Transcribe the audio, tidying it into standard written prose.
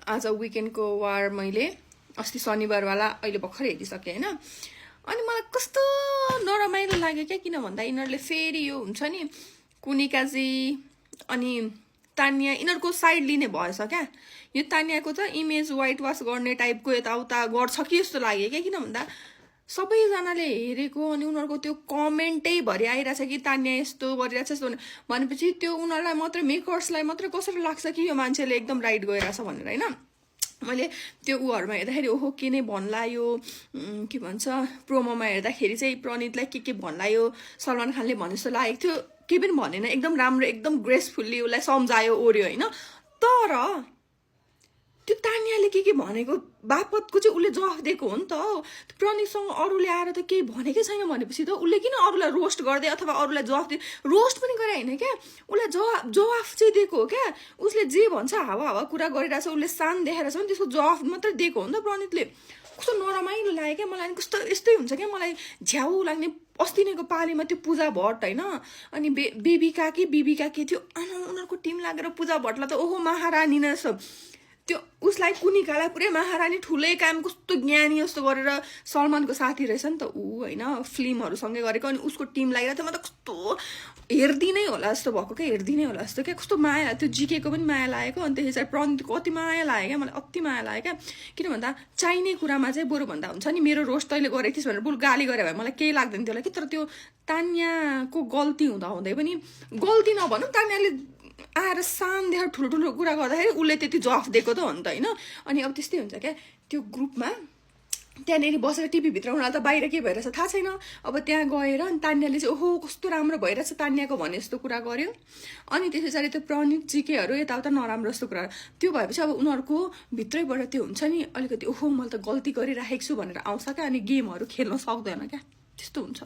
आज विकेन्डको वार मैले अस्ति शनिबारवाला अहिले भर्खर हेरिसकेँ होइन। अनि मलाई कस्तो नरमाइलो लाग्यो क्या, किन भन्दा यिनीहरूले फेरि यो हुन्छ नि कुनिकाजी अनि तानिया यिनीहरूको साइड लिने भएछ क्या। यो तानियाको त इमेज वाइट वास गर्ने टाइपको यताउता गर्छ कि जस्तो लाग्यो क्या, किन भन्दा सबैजनाले हेरेको अनि उनीहरूको त्यो कमेन्टै भरि आइरहेछ कि तानिया यस्तो गरिरहेछ यस्तो भनेपछि त्यो उनीहरूलाई मात्रै मेकर्सलाई मात्रै कसरी लाग्छ कि यो मान्छेले एकदम राइट गइरहेछ भनेर होइन। मैले त्यो उहरूमा हेर्दाखेरि ओहो के नै भन्ला यो के भन्छ प्रोमोमा हेर्दाखेरि चाहिँ प्रणीतलाई के भन्ला यो सलमान खानले भने जस्तो लागेको थियो। के पनि भनेन, एकदम राम्रो एकदम ग्रेसफुल्ली उसलाई सम्झायो ओर्यो होइन। तर त्यो तानियाले के भनेको बापतको चाहिँ उसले जवाफ दिएको हो नि त। प्रणीतसँग अरूले आएर त केही भनेकै छैन भनेपछि त उसले किन अरूलाई रोस्ट गर्दै अथवा अरूलाई जवाफ दिए, रोस्ट पनि गरे होइन क्या, उसलाई जवाफ चाहिँ दिएको हो क्या। उसले जे भन्छ हावा कुरा गरिरहेछ, उसले सान देखाएर छ नि, त्यसको जवाफ मात्रै दिएको हो नि त प्रणीतले। कस्तो नरमाइलो लाग्यो क्या मलाई। कस्तो यस्तै हुन्छ क्या मलाई झ्याउ लाग्ने। अस्ति नैको पालीमा त्यो पूजा भट्ट होइन अनि बेबिका के थियो उनीहरूको टिम लागेर पूजा भट्टलाई त ओहो महारानी न जस्तो त्यो उसलाई कुनिकालाई पुरै महारानी ठुलै काम कस्तो ज्ञानी जस्तो गरेर सलमानको साथी रहेछ नि त ऊ होइन, फिल्महरूसँगै गरेको। अनि उसको टिम लागिरहेको थियो, म त कस्तो हेर्दिनै होला जस्तो भएको क्या, हेर्दिनै होला जस्तो क्या। कस्तो माया त्यो जिकेको पनि माया लागेको। अनि त्यसरी प्रणीतको अति माया लाग्यो क्या मलाई, अति माया लाग्यो क्या। किन भन्दा चाहिने कुरामा चाहिँ बरु भन्दा हुन्छ नि मेरो रोस्ट तैँले गरेको थिइस् भनेर बरु गाली गरे भए मलाई केही लाग्दैन थियो होला कि। तर त्यो तानियाको गल्ती हुँदै पनि गल्ती नभनौँ, तानियाले आएर सान देखाएर ठुलो कुरा गर्दाखेरि उसले त्यति जवाफ दिएको त हो नि त होइन। अनि अब त्यस्तै हुन्छ क्या त्यो ग्रुपमा त्यहाँनिर बसेर टिभीभित्र उनीहरूलाई त बाहिर के भइरहेछ थाहा छैन। अब त्यहाँ गएर अनि तानियाले चाहिँ ओहो कस्तो राम्रो भइरहेछ तानियाको भने जस्तो कुरा गर्यो। अनि त्यस पछाडि त्यो प्रणीत जिकेहरू यताउता नराम्रो जस्तो कुरा, त्यो भएपछि अब उनीहरूको भित्रैबाट त्यो हुन्छ नि अलिकति ओहो मैले त गल्ती गरिराखेको छु भनेर आउँछ क्या। अनि गेमहरू खेल्न सक्दैन क्या, त्यस्तो हुन्छ।